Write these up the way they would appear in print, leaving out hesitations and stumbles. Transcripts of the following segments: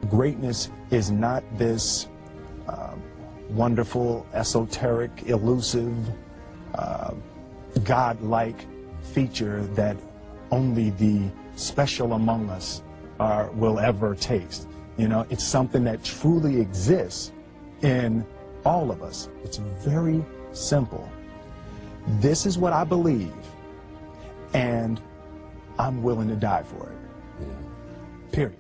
Greatness is not this wonderful, esoteric, elusive, God-like feature that only the special among us will ever taste. You know, it's something that truly exists in all of us. It's very simple. This is what I believe, and I'm willing to die for it. Period.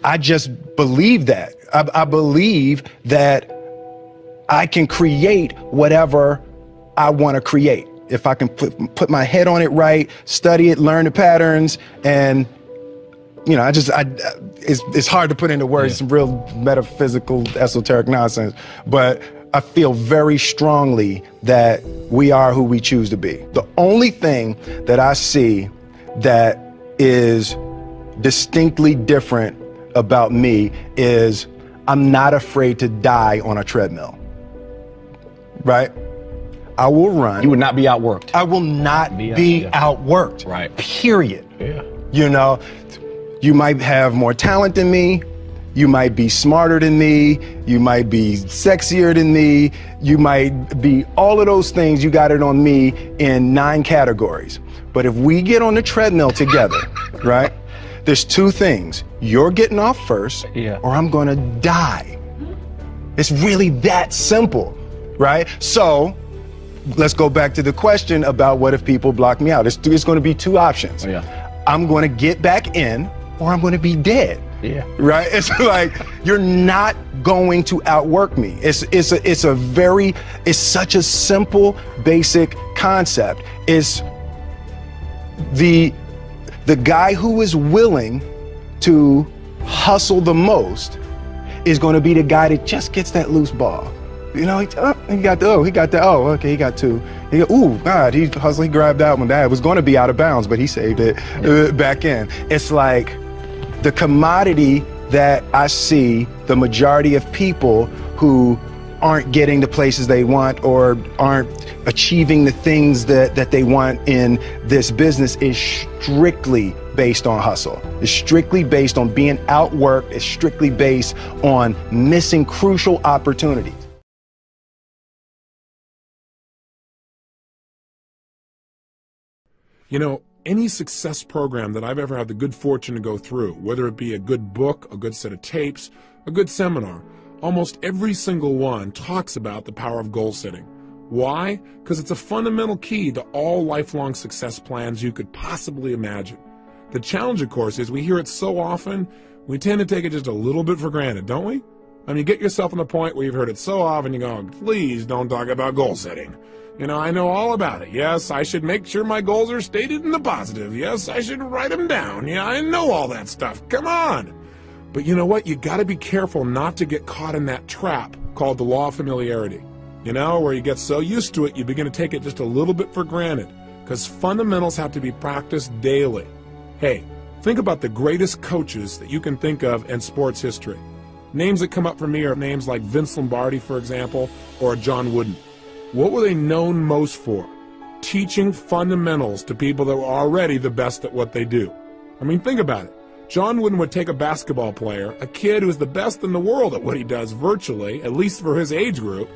I just believe that. I believe that I can create whatever I want to create. If I can put my head on it right, study it, learn the patterns, and you know, it's hard to put into words, some real metaphysical, esoteric nonsense, but I feel very strongly that we are who we choose to be. The only thing that I see that is distinctly different about me is I'm not afraid to die on a treadmill, right? I will run. You would not be outworked. I will not be outworked, right? Period. Yeah. You know, you might have more talent than me. You might be smarter than me. You might be sexier than me. You might be all of those things. You got it on me in 9 categories. But if we get on the treadmill together, right? There's 2 things. You're getting off first, or I'm gonna die. It's really that simple, right? So let's go back to the question about what if people block me out. It's gonna be 2 options. I'm gonna get back in, or I'm gonna be dead. Right? It's like, you're not going to outwork me. It's such a simple, basic concept. It's the guy who is willing to hustle the most is going to be the guy that just gets that loose ball. You know, he got 2. Ooh, God, he hustled, he grabbed that one. That was going to be out of bounds, but he saved it back in. It's like the commodity that I see the majority of people who aren't getting the places they want or aren't achieving the things that they want in this business is strictly based on hustle. It's strictly based on being outworked. It's strictly based on missing crucial opportunities. You know, any success program that I've ever had the good fortune to go through, whether it be a good book, a good set of tapes, a good seminar, almost every single one talks about the power of goal setting. Why? Because it's a fundamental key to all lifelong success plans you could possibly imagine. The challenge, of course, is we hear it so often, we tend to take it just a little bit for granted, don't we? I mean, you get yourself on the point where you've heard it so often, you go, please don't talk about goal setting. You know, I know all about it. Yes, I should make sure my goals are stated in the positive. Yes, I should write them down. Yeah, I know all that stuff. Come on. But you know what? You got to be careful not to get caught in that trap called the law of familiarity. You know, where you get so used to it, you begin to take it just a little bit for granted. Because fundamentals have to be practiced daily. Hey, think about the greatest coaches that you can think of in sports history. Names that come up for me are names like Vince Lombardi, for example, or John Wooden. What were they known most for? Teaching fundamentals to people that were already the best at what they do. I mean, think about it. John Wooden would take a basketball player, a kid who's the best in the world at what he does virtually, at least for his age group,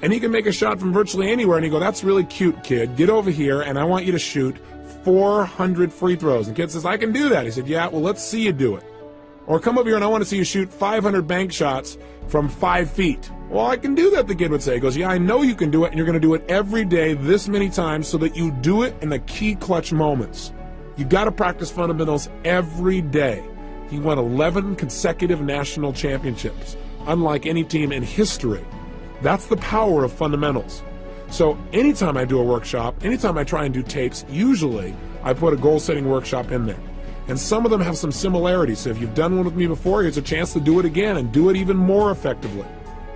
and he can make a shot from virtually anywhere, and he'd go, that's really cute, kid. Get over here, and I want you to shoot 400 free throws. And the kid says, I can do that. He said, yeah, well, let's see you do it. Or come over here, and I want to see you shoot 500 bank shots from 5 feet. Well, I can do that, the kid would say. He goes, yeah, I know you can do it, and you're going to do it every day this many times so that you do it in the key clutch moments. You got to practice fundamentals every day. He won 11 consecutive national championships, unlike any team in history. That's the power of fundamentals. So anytime I do a workshop, anytime I try and do tapes, usually I put a goal-setting workshop in there. And some of them have some similarities. So if you've done one with me before, here's a chance to do it again and do it even more effectively.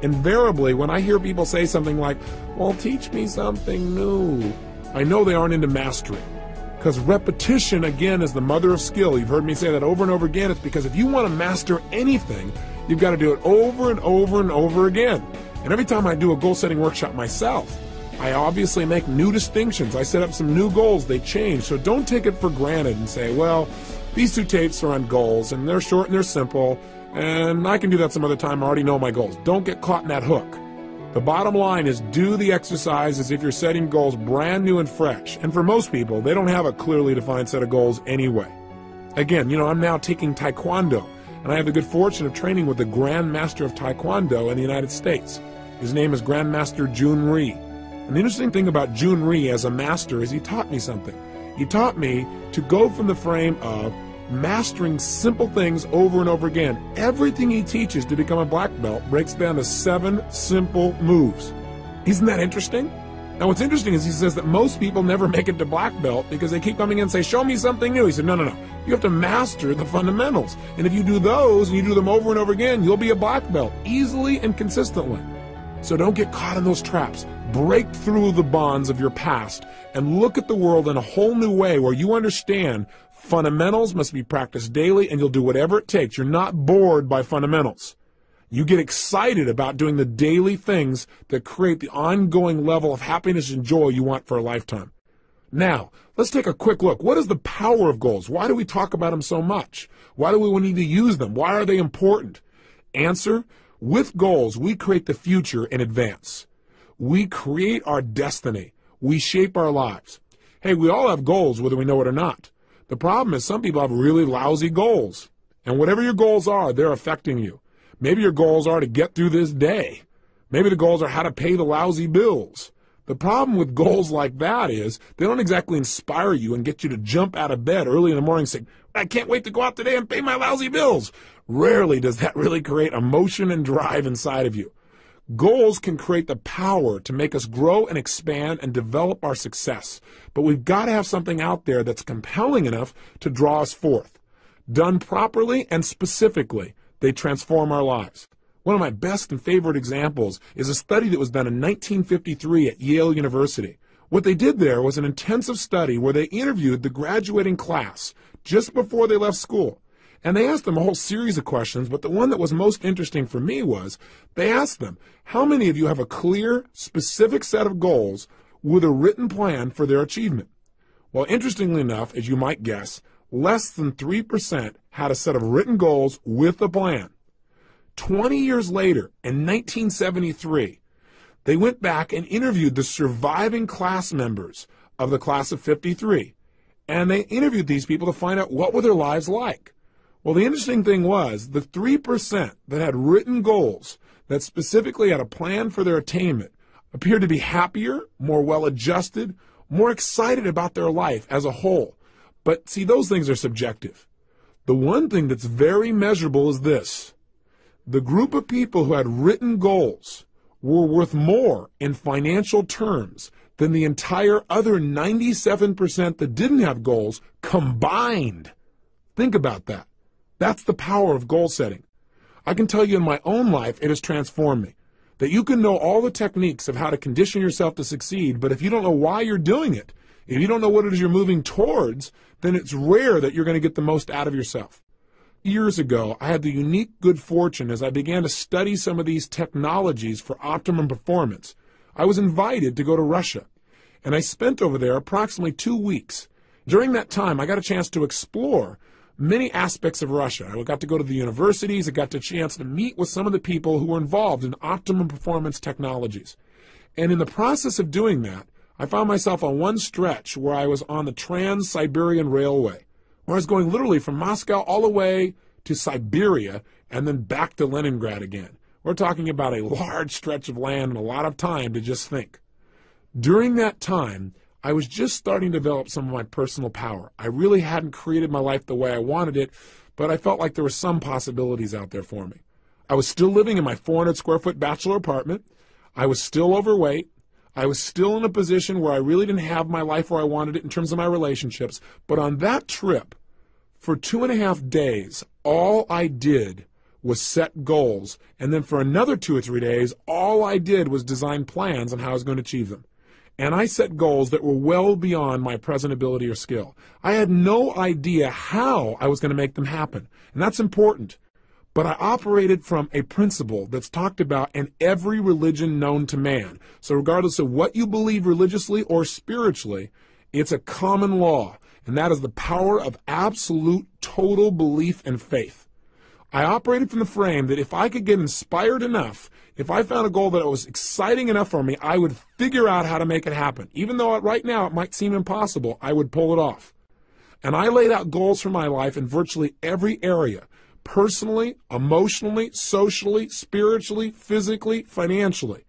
Invariably, when I hear people say something like, well, teach me something new, I know they aren't into mastery. Because repetition, again, is the mother of skill. You've heard me say that over and over again. It's because if you want to master anything, you've got to do it over and over and over again. And every time I do a goal-setting workshop myself, I obviously make new distinctions. I set up some new goals. They change. So don't take it for granted and say, well, These 2 tapes are on goals, and they're short and they're simple, and I can do that some other time. I already know my goals. Don't get caught in that hook. The bottom line is do the exercise as if you're setting goals brand new and fresh. And for most people, they don't have a clearly defined set of goals anyway. Again, I'm now taking Taekwondo, and I have the good fortune of training with the Grand Master of Taekwondo in the United States. His name is Grandmaster Jun Rhee. And the interesting thing about Jun Rhee as a master is he taught me something. He taught me to go from the frame of mastering simple things over and over again. Everything he teaches to become a black belt breaks down to 7 simple moves. Isn't that interesting? Now what's interesting is he says that most people never make it to black belt because they keep coming in and say, show me something new. He said, no. You have to master the fundamentals. And if you do those and you do them over and over again, you'll be a black belt easily and consistently. So don't get caught in those traps. Break through the bonds of your past and look at the world in a whole new way where you understand fundamentals must be practiced daily and you'll do whatever it takes. You're not bored by fundamentals. You get excited about doing the daily things that create the ongoing level of happiness and joy you want for a lifetime. Now, let's take a quick look. What is the power of goals? Why do we talk about them so much? Why do we need to use them? Why are they important? Answer, with goals, we create the future in advance. We create our destiny. We shape our lives. Hey, we all have goals whether we know it or not. The problem is some people have really lousy goals. And whatever your goals are, they're affecting you. Maybe your goals are to get through this day. Maybe the goals are how to pay the lousy bills. The problem with goals like that is they don't exactly inspire you and get you to jump out of bed early in the morning saying, I can't wait to go out today and pay my lousy bills. Rarely does that really create emotion and drive inside of you. Goals can create the power to make us grow and expand and develop our success. But we've got to have something out there that's compelling enough to draw us forth. Done properly and specifically, they transform our lives. One of my best and favorite examples is a study that was done in 1953 at Yale University. What they did there was an intensive study where they interviewed the graduating class just before they left school. And they asked them a whole series of questions, but the one that was most interesting for me was they asked them, how many of you have a clear, specific set of goals with a written plan for their achievement? Well, interestingly enough, as you might guess, less than 3% had a set of written goals with a plan. 20 years later, in 1973, they went back and interviewed the surviving class members of the class of 53. And they interviewed these people to find out what were their lives like. Well, the interesting thing was the 3% that had written goals that specifically had a plan for their attainment appeared to be happier, more well-adjusted, more excited about their life as a whole. But see, those things are subjective. The one thing that's very measurable is this. The group of people who had written goals were worth more in financial terms than the entire other 97% that didn't have goals combined. Think about that. That's the power of goal setting. I can tell you in my own life, it has transformed me. That you can know all the techniques of how to condition yourself to succeed, but if you don't know why you're doing it, if you don't know what it is you're moving towards, then it's rare that you're going to get the most out of yourself. Years ago, I had the unique good fortune as I began to study some of these technologies for optimum performance. I was invited to go to Russia, and I spent over there approximately 2 weeks. During that time, I got a chance to explore many aspects of Russia. I got to go to the universities. I got a chance to meet with some of the people who were involved in optimum performance technologies. And in the process of doing that, I found myself on one stretch where I was on the Trans-Siberian Railway, where I was going literally from Moscow all the way to Siberia and then back to Leningrad again. We're talking about a large stretch of land and a lot of time to just think. During that time, I was just starting to develop some of my personal power. I really hadn't created my life the way I wanted it, but I felt like there were some possibilities out there for me. I was still living in my 400 square foot bachelor apartment. I was still overweight. I was still in a position where I really didn't have my life where I wanted it in terms of my relationships. But on that trip, for 2.5 days, all I did was set goals. And then for another 2 or 3 days, all I did was design plans on how I was going to achieve them. And I set goals that were well beyond my present ability or skill. I had no idea how I was going to make them happen. And that's important. But I operated from a principle that's talked about in every religion known to man. So regardless of what you believe religiously or spiritually, it's a common law. and that is the power of absolute total belief and faith. I operated from the frame that if I could get inspired enough, if I found a goal that was exciting enough for me, I would figure out how to make it happen. Even though right now it might seem impossible, I would pull it off. And I laid out goals for my life in virtually every area, personally, emotionally, socially, spiritually, physically, financially.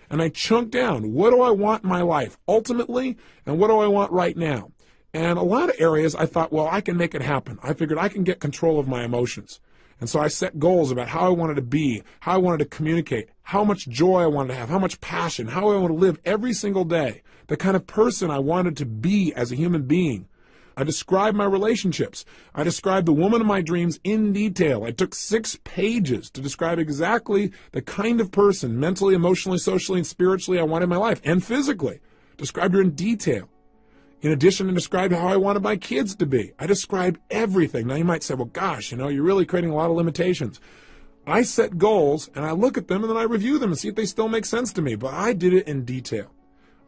And I chunked down, what do I want in my life ultimately, and what do I want right now? And a lot of areas I thought, well, I can make it happen. I figured I can get control of my emotions. And so I set goals about how I wanted to be, how I wanted to communicate, how much joy I wanted to have, how much passion, how I wanted to live every single day, the kind of person I wanted to be as a human being. I described my relationships. I described the woman of my dreams in detail. I took 6 pages to describe exactly the kind of person, mentally, emotionally, socially, and spiritually I wanted in my life, and physically. Described her in detail. In addition, I described how I wanted my kids to be. I described everything. Now you might say, well, gosh, you're really creating a lot of limitations. I set goals, and I look at them, and then I review them and see if they still make sense to me. But I did it in detail.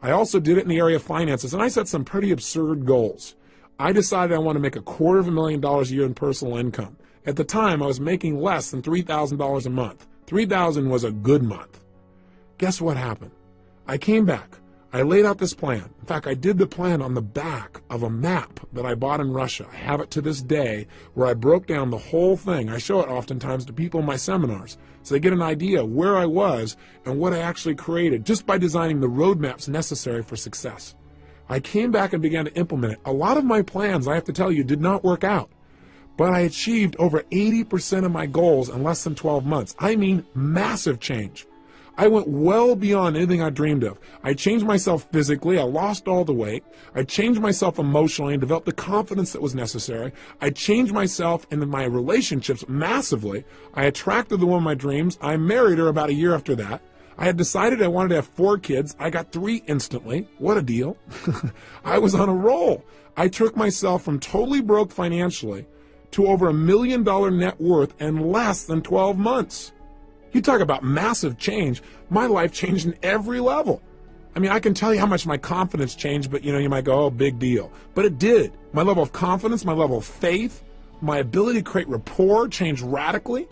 I also did it in the area of finances, and I set some pretty absurd goals. I decided I want to make $250,000 a year in personal income. At the time, I was making less than $3,000 a month. $3,000 was a good month. Guess what happened? I came back. I laid out this plan. In fact, I did the plan on the back of a map that I bought in Russia. I have it to this day where I broke down the whole thing. I show it oftentimes to people in my seminars so they get an idea of where I was and what I actually created just by designing the roadmaps necessary for success. I came back and began to implement it. A lot of my plans, I have to tell you, did not work out. But I achieved over 80% of my goals in less than 12 months. I mean, massive change. I went well beyond anything I dreamed of. I changed myself physically. I lost all the weight. I changed myself emotionally and developed the confidence that was necessary. I changed myself in my relationships massively. I attracted the woman of my dreams. I married her about a year after that. I had decided I wanted to have 4 kids. I got 3 instantly. What a deal. I was on a roll. I took myself from totally broke financially to over $1 million net worth in less than 12 months. You talk about massive change. My life changed in every level. I mean, I can tell you how much my confidence changed, but you might go, oh, big deal. But it did. My level of confidence, my level of faith, my ability to create rapport changed radically.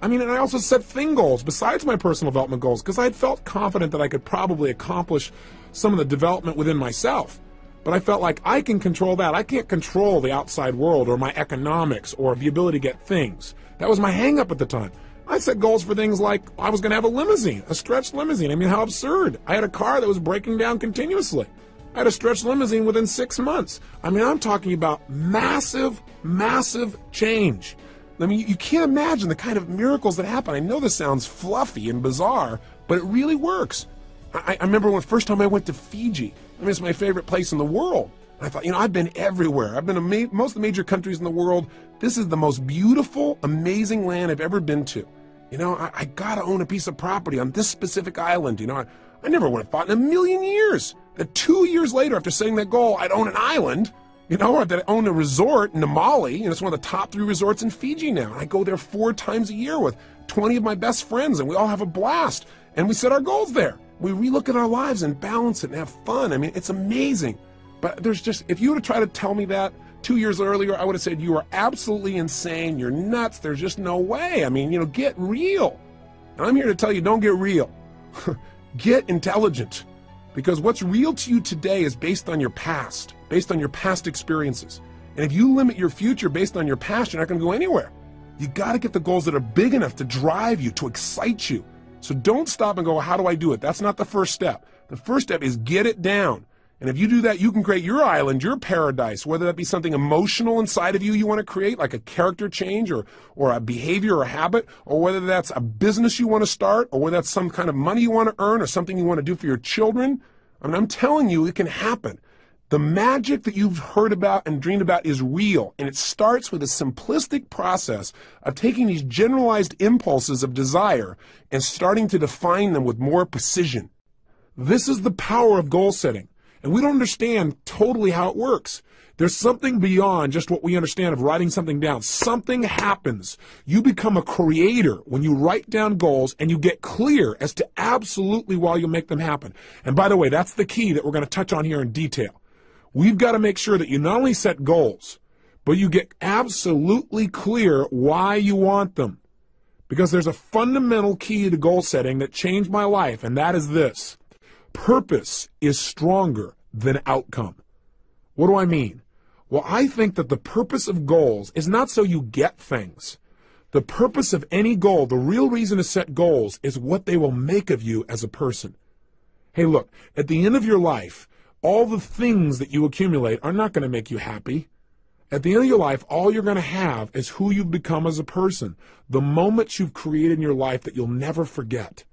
I mean, and I also set thing goals besides my personal development goals because I had felt confident that I could probably accomplish some of the development within myself. But I felt like I can control that. I can't control the outside world or my economics or the ability to get things. That was my hang-up at the time. I set goals for things like I was going to have a limousine, a stretched limousine. I mean, how absurd. I had a car that was breaking down continuously. I had a stretched limousine within 6 months. I mean, I'm talking about massive, massive change. I mean, you can't imagine the kind of miracles that happen. I know this sounds fluffy and bizarre, but it really works. I remember when the first time I went to Fiji. I mean, it's my favorite place in the world. I thought, I've been everywhere. I've been to most of the major countries in the world. This is the most beautiful, amazing land I've ever been to. I got to own a piece of property on this specific island. I never would have thought in a million years that 2 years later, after setting that goal, I'd own an island, or that I own a resort in Namali. It's one of the top 3 resorts in Fiji now. I go there 4 times a year with 20 of my best friends, and we all have a blast. And we set our goals there. We relook at our lives and balance it and have fun. I mean, it's amazing. But if you would have tried to tell me that 2 years earlier, I would have said, you are absolutely insane. You're nuts. There's just no way. I mean, get real. And I'm here to tell you, don't get real. Get intelligent. Because what's real to you today is based on your past experiences. And if you limit your future based on your past, you're not going to go anywhere. You got to get the goals that are big enough to drive you, to excite you. So don't stop and go, how do I do it? That's not the first step. The first step is get it down. And if you do that, you can create your island, your paradise, whether that be something emotional inside of you want to create, like a character change or a behavior or a habit, or whether that's a business you want to start, or whether that's some kind of money you want to earn or something you want to do for your children. I mean, I'm telling you, it can happen. The magic that you've heard about and dreamed about is real, and it starts with a simplistic process of taking these generalized impulses of desire and starting to define them with more precision. This is the power of goal setting. And we don't understand totally how it works. There's something beyond just what we understand of writing something down. Something happens. You become a creator when you write down goals and you get clear as to absolutely why you'll make them happen. And by the way, that's the key that we're going to touch on here in detail. We've got to make sure that you not only set goals, but you get absolutely clear why you want them. Because there's a fundamental key to goal setting that changed my life, and that is this. Purpose is stronger than outcome. What do I mean? Well, I think that the purpose of goals is not so you get things. The purpose of any goal, the real reason to set goals, is what they will make of you as a person. Hey, look, at the end of your life, all the things that you accumulate are not going to make you happy. At the end of your life, all you're going to have is who you've become as a person, the moments you've created in your life that you'll never forget.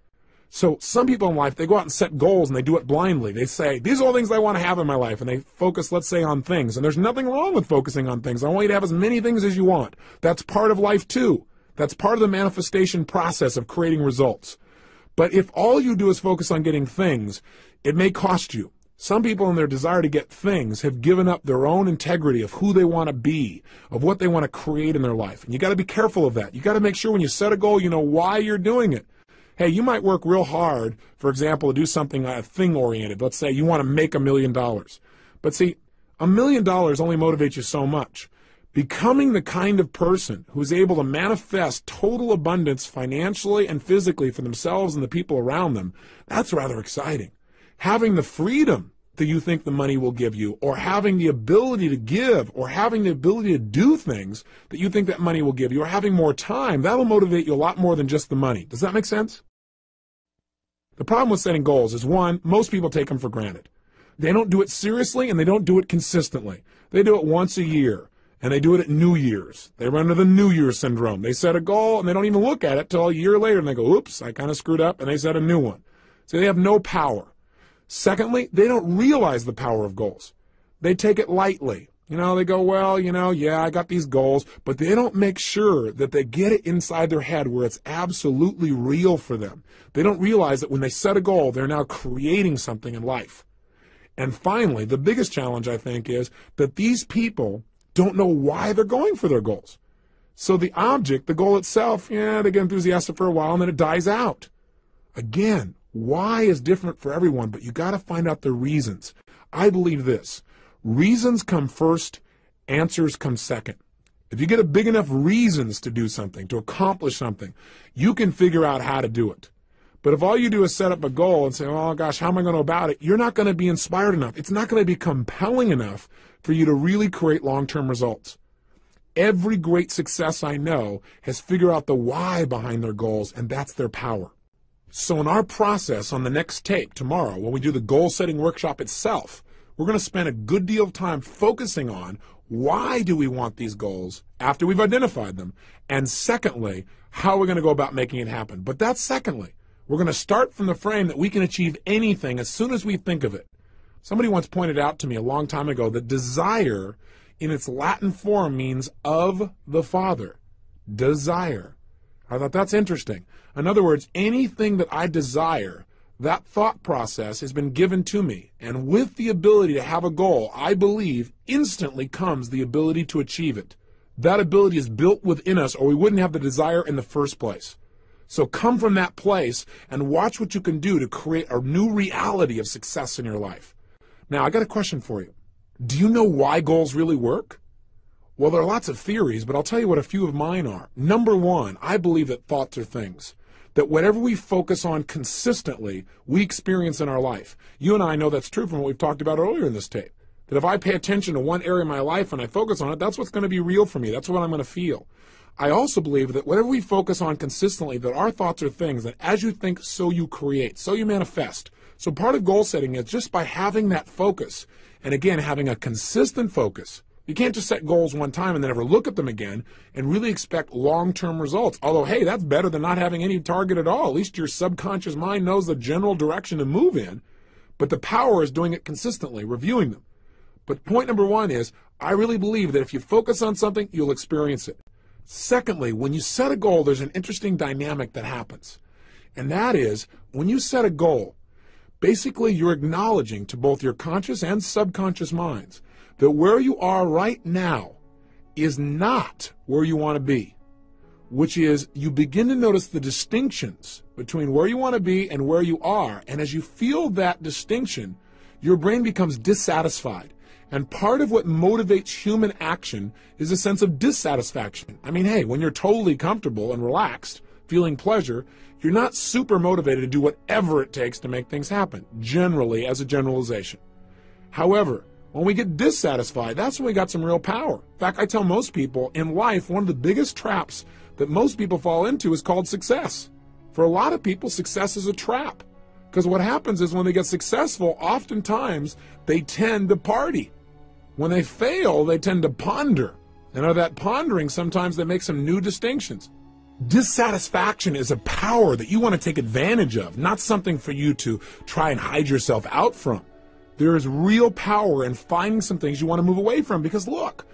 So some people in life, they go out and set goals and they do it blindly. They say, these are all things I want to have in my life. And they focus, let's say, on things. And there's nothing wrong with focusing on things. I want you to have as many things as you want. That's part of life too. That's part of the manifestation process of creating results. But if all you do is focus on getting things, it may cost you. Some people in their desire to get things have given up their own integrity of who they want to be, of what they want to create in their life. And you got to be careful of that. You got to make sure when you set a goal, you know why you're doing it. Hey, you might work real hard, for example, to do something thing-oriented. Let's say you want to make $1 million. But see, $1 million only motivates you so much. Becoming the kind of person who's able to manifest total abundance financially and physically for themselves and the people around them, that's rather exciting. Having the freedom that you think the money will give you, or having the ability to give, or having the ability to do things that you think that money will give you, or having more time, that'll motivate you a lot more than just the money. Does that make sense? The problem with setting goals is, one, most people take them for granted. They don't do it seriously and they don't do it consistently. They do it once a year, and they do it at New Year's. They run into the New Year's syndrome. They set a goal and they don't even look at it till a year later and they go, oops, I kind of screwed up, and they set a new one. So they have no power. Secondly, they don't realize the power of goals. They take it lightly. They go, well, yeah, I got these goals, but they don't make sure that they get it inside their head where it's absolutely real for them. They don't realize that when they set a goal, they're now creating something in life. And finally, the biggest challenge, I think, is that these people don't know why they're going for their goals. So the object, the goal itself, yeah, they get enthusiastic for a while and then it dies out. Again, why is different for everyone, but you got to find out the reasons. I believe this. Reasons come first, answers come second. If you get a big enough reasons to do something, to accomplish something, you can figure out how to do it. But if all you do is set up a goal and say, oh gosh, how am I going to go about it? You're not going to be inspired enough. It's not going to be compelling enough for you to really create long-term results. Every great success I know has figured out the why behind their goals, and that's their power. So in our process on the next tape tomorrow, when we do the goal-setting workshop itself, we're going to spend a good deal of time focusing on why do we want these goals after we've identified them, and secondly, how we're going to go about making it happen. But that's secondly. We're going to start from the frame that we can achieve anything as soon as we think of it. Somebody once pointed out to me a long time ago that desire in its Latin form means of the Father. Desire. I thought that's interesting. In other words, anything that I desire, that thought process has been given to me. And with the ability to have a goal, I believe instantly comes the ability to achieve it. That ability is built within us, or we wouldn't have the desire in the first place. So come from that place and watch what you can do to create a new reality of success in your life. Now, I got a question for you. Do you know why goals really work? Well, there are lots of theories, but I'll tell you what a few of mine are. Number one, I believe that thoughts are things. That whatever we focus on consistently, we experience in our life. You and I know that's true from what we've talked about earlier in this tape. That if I pay attention to one area of my life and I focus on it, that's what's going to be real for me. That's what I'm going to feel. I also believe that whatever we focus on consistently, that our thoughts are things, that as you think, so you create, so you manifest. So part of goal setting is just by having that focus, and again, having a consistent focus. You can't just set goals one time and then never look at them again and really expect long-term results. Although, hey, that's better than not having any target at all. At least your subconscious mind knows the general direction to move in. But the power is doing it consistently, reviewing them. But point number one is, I really believe that if you focus on something, you'll experience it. Secondly, when you set a goal, there's an interesting dynamic that happens. And that is, when you set a goal, basically you're acknowledging to both your conscious and subconscious minds that where you are right now is not where you want to be, which is you begin to notice the distinctions between where you want to be and where you are. And as you feel that distinction, your brain becomes dissatisfied. And part of what motivates human action is a sense of dissatisfaction. I mean, hey, when you're totally comfortable and relaxed, feeling pleasure, you're not super motivated to do whatever it takes to make things happen, generally, as a generalization. However, when we get dissatisfied, that's when we got some real power. In fact, I tell most people in life, one of the biggest traps that most people fall into is called success. For a lot of people, success is a trap. Because what happens is when they get successful, oftentimes they tend to party. When they fail, they tend to ponder. And out of that pondering, sometimes they make some new distinctions. Dissatisfaction is a power that you want to take advantage of, not something for you to try and hide yourself out from. There is real power in finding some things you want to move away from because look,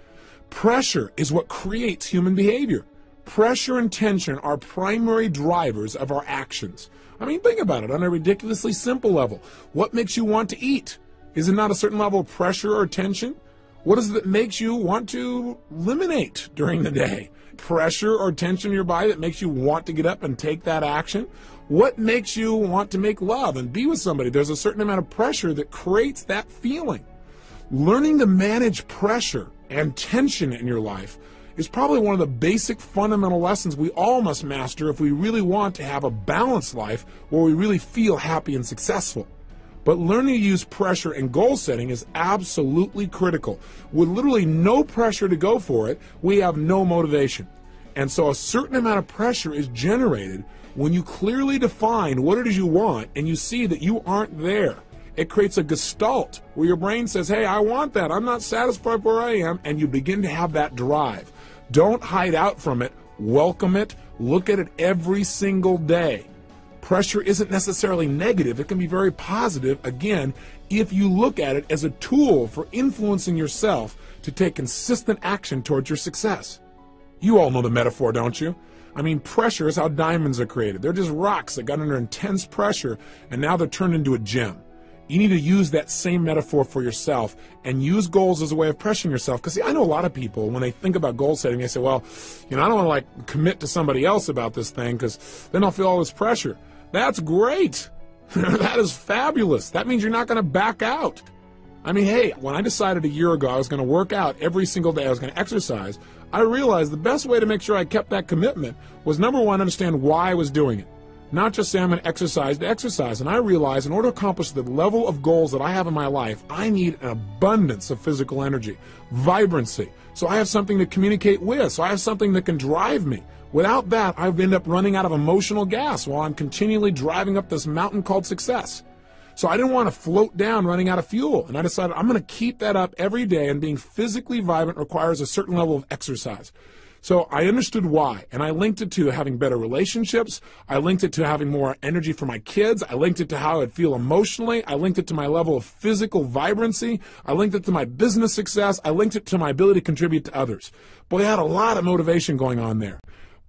pressure is what creates human behavior. Pressure and tension are primary drivers of our actions. I mean, think about it on a ridiculously simple level. What makes you want to eat? Is it not a certain level of pressure or tension? What is it that makes you want to eliminate during the day? Pressure or tension in your body that makes you want to get up and take that action? What makes you want to make love and be with somebody? There's a certain amount of pressure that creates that feeling. Learning to manage pressure and tension in your life is probably one of the basic fundamental lessons we all must master if we really want to have a balanced life where we really feel happy and successful. But learning to use pressure and goal setting is absolutely critical. With literally no pressure to go for it, we have no motivation. And so a certain amount of pressure is generated when you clearly define what it is you want and you see that you aren't there. It creates a gestalt where your brain says, hey, I want that. I'm not satisfied where I am. And you begin to have that drive. Don't hide out from it. Welcome it. Look at it every single day. Pressure isn't necessarily negative. It can be very positive, again, if you look at it as a tool for influencing yourself to take consistent action towards your success. You all know the metaphor, don't you? I mean, pressure is how diamonds are created. They're just rocks that got under intense pressure, and now they're turned into a gem. You need to use that same metaphor for yourself and use goals as a way of pressuring yourself. Because, see, I know a lot of people, when they think about goal setting, they say, well, I don't want to, commit to somebody else about this thing because then I'll feel all this pressure. That's great. That is fabulous. That means you're not going to back out. I mean, hey, when I decided a year ago I was going to work out every single day, I was going to exercise, I realized the best way to make sure I kept that commitment was, number one, understand why I was doing it. Not just say I'm going to exercise. And I realized in order to accomplish the level of goals that I have in my life, I need an abundance of physical energy, vibrancy. So I have something to communicate with. So I have something that can drive me. Without that, I end up running out of emotional gas while I'm continually driving up this mountain called success. So I didn't want to float down running out of fuel. And I decided I'm going to keep that up every day, and being physically vibrant requires a certain level of exercise. So I understood why, and I linked it to having better relationships. I linked it to having more energy for my kids. I linked it to how I'd feel emotionally. I linked it to my level of physical vibrancy. I linked it to my business success. I linked it to my ability to contribute to others. Boy, I had a lot of motivation going on there.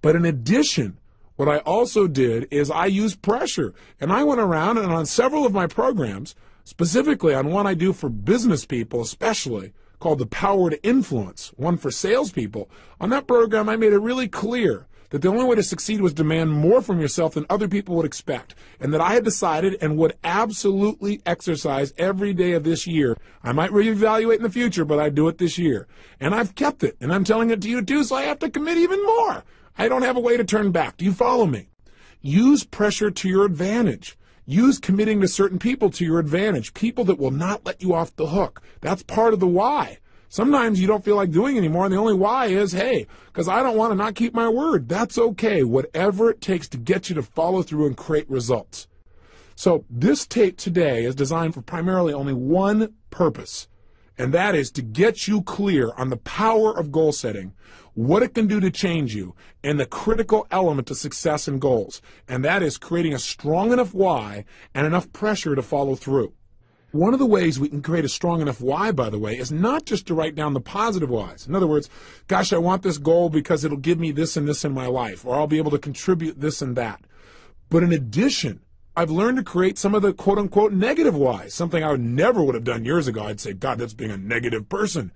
But in addition, what I also did is I used pressure. And I went around and on several of my programs, specifically on one I do for business people especially, called The Power to Influence, one for salespeople. On that program, I made it really clear that the only way to succeed was demand more from yourself than other people would expect, and that I had decided and would absolutely exercise every day of this year. I might reevaluate in the future, but I'd do it this year. And I've kept it, and I'm telling it to you too, so I have to commit even more. I don't have a way to turn back. Do you follow me? Use pressure to your advantage. Use committing to certain people to your advantage, people that will not let you off the hook. That's part of the why. Sometimes you don't feel like doing anymore, and the only why is, hey, because I don't want to not keep my word. That's okay. Whatever it takes to get you to follow through and create results. So this tape today is designed for primarily only one purpose, and that is to get you clear on the power of goal setting, what it can do to change you, and the critical element to success and goals, and that is creating a strong enough why and enough pressure to follow through. One of the ways we can create a strong enough why, by the way, is not just to write down the positive whys. In other words, gosh, I want this goal because it'll give me this and this in my life, or I'll be able to contribute this and that. But in addition, I've learned to create some of the quote-unquote negative whys, something I never would have done years ago. I'd say, God, that's being a negative person.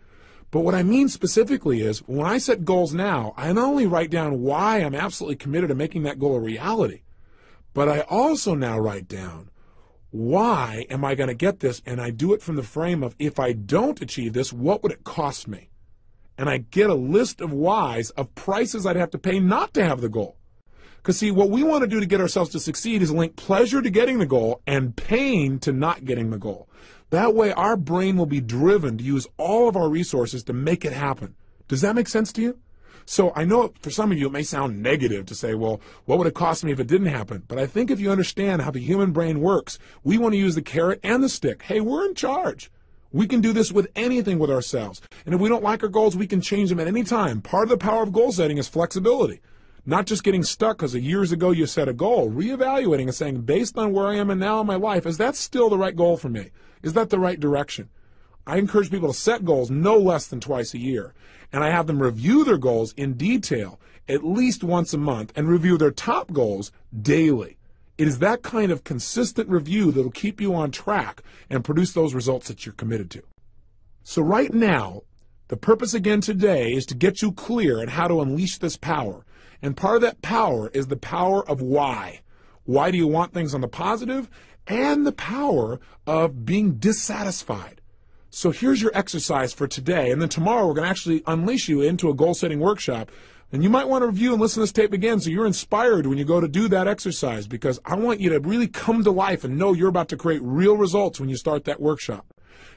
But what I mean specifically is, when I set goals now, I not only write down why I'm absolutely committed to making that goal a reality, but I also now write down why am I going to get this? And I do it from the frame of, if I don't achieve this, what would it cost me? And I get a list of whys, of prices I'd have to pay not to have the goal. Because see, what we want to do to get ourselves to succeed is link pleasure to getting the goal and pain to not getting the goal. That way our brain will be driven to use all of our resources to make it happen. Does that make sense to you? So I know for some of you it may sound negative to say, well, what would it cost me if it didn't happen? But I think if you understand how the human brain works, we want to use the carrot and the stick. Hey, we're in charge. We can do this with anything with ourselves. And if we don't like our goals, we can change them at any time. Part of the power of goal setting is flexibility. Not just getting stuck because years ago you set a goal, reevaluating and saying, based on where I am and now in my life, is that still the right goal for me? Is that the right direction? I encourage people to set goals no less than twice a year. And I have them review their goals in detail at least once a month and review their top goals daily. It is that kind of consistent review that will keep you on track and produce those results that you're committed to. So right now, the purpose again today is to get you clear on how to unleash this power. And part of that power is the power of why. Why do you want things on the positive? And the power of being dissatisfied. So here's your exercise for today. And then tomorrow we're going to actually unleash you into a goal-setting workshop. And you might want to review and listen to this tape again so you're inspired when you go to do that exercise, because I want you to really come to life and know you're about to create real results when you start that workshop.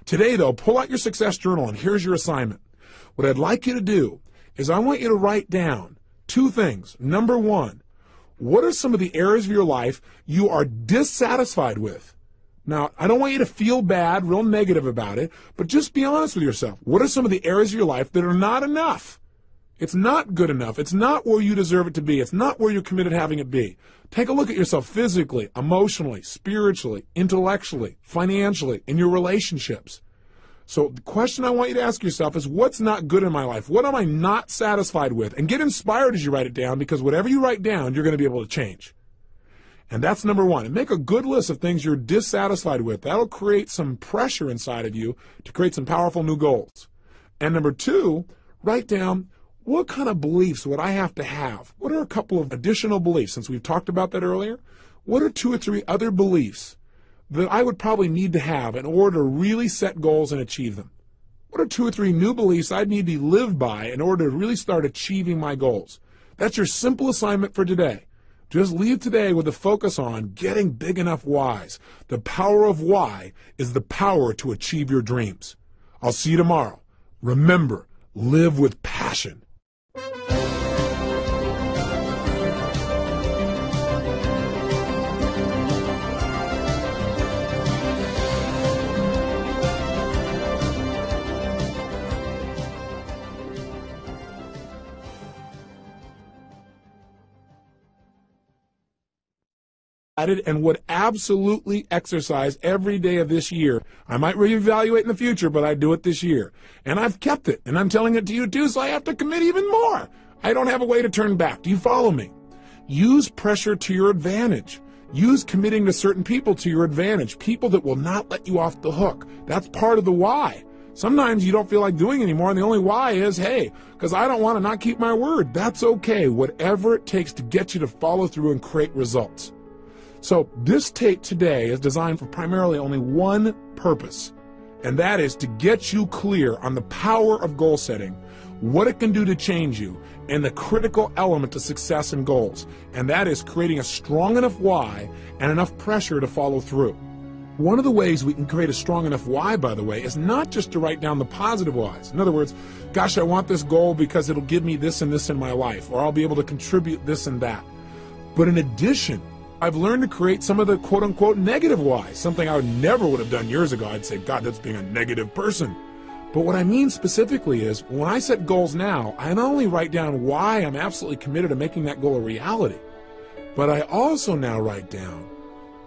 Today, though, pull out your success journal and here's your assignment. What I'd like you to do is I want you to write down two things. Number one, what are some of the areas of your life you are dissatisfied with? Now, I don't want you to feel bad, real negative about it, but just be honest with yourself. What are some of the areas of your life that are not enough? It's not good enough. It's not where you deserve it to be. It's not where you're committed to having it be. Take a look at yourself physically, emotionally, spiritually, intellectually, financially, in your relationships. So the question I want you to ask yourself is, what's not good in my life? What am I not satisfied with? And get inspired as you write it down, because whatever you write down, you're going to be able to change. And that's number one. And make a good list of things you're dissatisfied with. That'll create some pressure inside of you to create some powerful new goals. And number two, write down, what kind of beliefs would I have to have? What are a couple of additional beliefs, since we've talked about that earlier? What are 2 or 3 other beliefs that I would probably need to have in order to really set goals and achieve them? What are 2 or 3 new beliefs I'd need to live by in order to really start achieving my goals? That's your simple assignment for today. Just leave today with a focus on getting big enough whys. The power of why is the power to achieve your dreams. I'll see you tomorrow. Remember, live with passion. And would absolutely exercise every day of this year. I might reevaluate in the future, but I do it this year. And I've kept it, and I'm telling it to you too, so I have to commit even more. I don't have a way to turn back. Do you follow me? Use pressure to your advantage. Use committing to certain people to your advantage, people that will not let you off the hook. That's part of the why. Sometimes you don't feel like doing anymore, and the only why is, hey, because I don't want to not keep my word. That's okay. Whatever it takes to get you to follow through and create results. So this tape today is designed for primarily only one purpose, and that is to get you clear on the power of goal setting, what it can do to change you, and the critical element to success and goals, and that is creating a strong enough why and enough pressure to follow through. One of the ways we can create a strong enough why, by the way, is not just to write down the positive whys. In other words, gosh, I want this goal because it'll give me this and this in my life, or I'll be able to contribute this and that. But in addition, I've learned to create some of the quote-unquote negative whys, something I never would have done years ago. I'd say, God, that's being a negative person. But what I mean specifically is, when I set goals now, I not only write down why I'm absolutely committed to making that goal a reality, but I also now write down,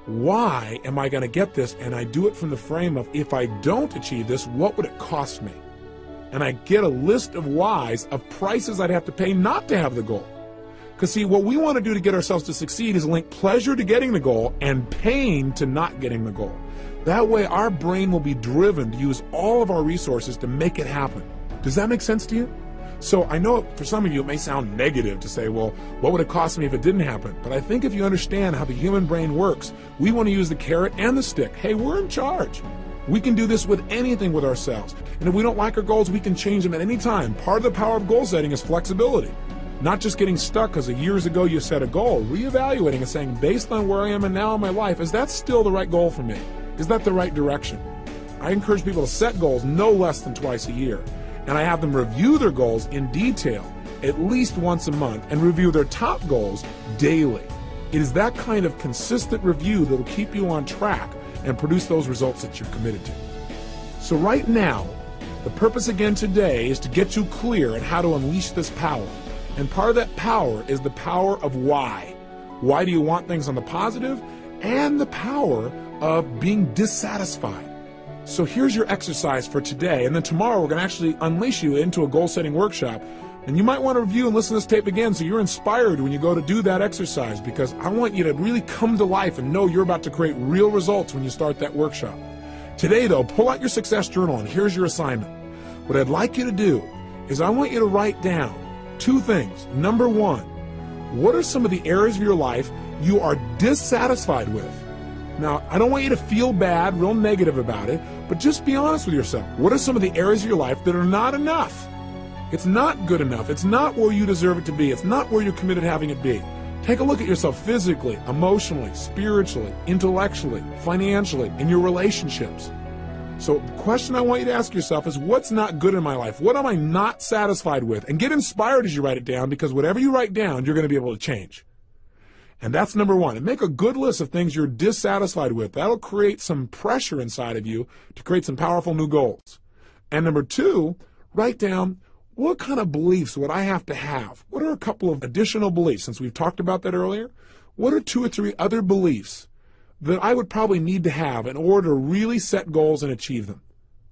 why am I going to get this? And I do it from the frame of, if I don't achieve this, what would it cost me? And I get a list of whys, of prices I'd have to pay not to have the goal. Because see, what we want to do to get ourselves to succeed is link pleasure to getting the goal and pain to not getting the goal. That way our brain will be driven to use all of our resources to make it happen. Does that make sense to you? So I know for some of you it may sound negative to say, well, what would it cost me if it didn't happen? But I think if you understand how the human brain works, we want to use the carrot and the stick. Hey, we're in charge. We can do this with anything with ourselves. And if we don't like our goals, we can change them at any time. Part of the power of goal setting is flexibility. Not just getting stuck because years ago you set a goal, reevaluating and saying, based on where I am and now in my life, is that still the right goal for me? Is that the right direction? I encourage people to set goals no less than twice a year. And I have them review their goals in detail at least once a month and review their top goals daily. It is that kind of consistent review that will keep you on track and produce those results that you're committed to. So right now, the purpose again today is to get you clear on how to unleash this power. And part of that power is the power of why. Why do you want things on the positive? And the power of being dissatisfied. So here's your exercise for today, and then tomorrow we're going to actually unleash you into a goal-setting workshop. And you might want to review and listen to this tape again so you're inspired when you go to do that exercise, because I want you to really come to life and know you're about to create real results when you start that workshop. Today, though, pull out your success journal, and here's your assignment. What I'd like you to do is I want you to write down 2 things. Number 1, what are some of the areas of your life you are dissatisfied with? Now, I don't want you to feel bad, real negative about it, but just be honest with yourself. What are some of the areas of your life that are not enough? It's not good enough. It's not where you deserve it to be. It's not where you're committed to having it be. Take a look at yourself physically, emotionally, spiritually, intellectually, financially, in your relationships. So the question I want you to ask yourself is, what's not good in my life? What am I not satisfied with? And get inspired as you write it down, because whatever you write down, you're going to be able to change. And that's number 1. And make a good list of things you're dissatisfied with. That'll create some pressure inside of you to create some powerful new goals. And number 2, write down, what kind of beliefs would I have to have? What are a couple of additional beliefs, since we've talked about that earlier? What are 2 or 3 other beliefs that I would probably need to have in order to really set goals and achieve them?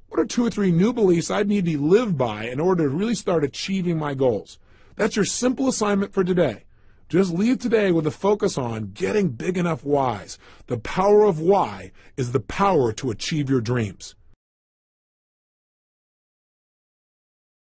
What are 2 or 3 new beliefs I'd need to live by in order to really start achieving my goals? That's your simple assignment for today. Just leave today with a focus on getting big enough whys. The power of why is the power to achieve your dreams.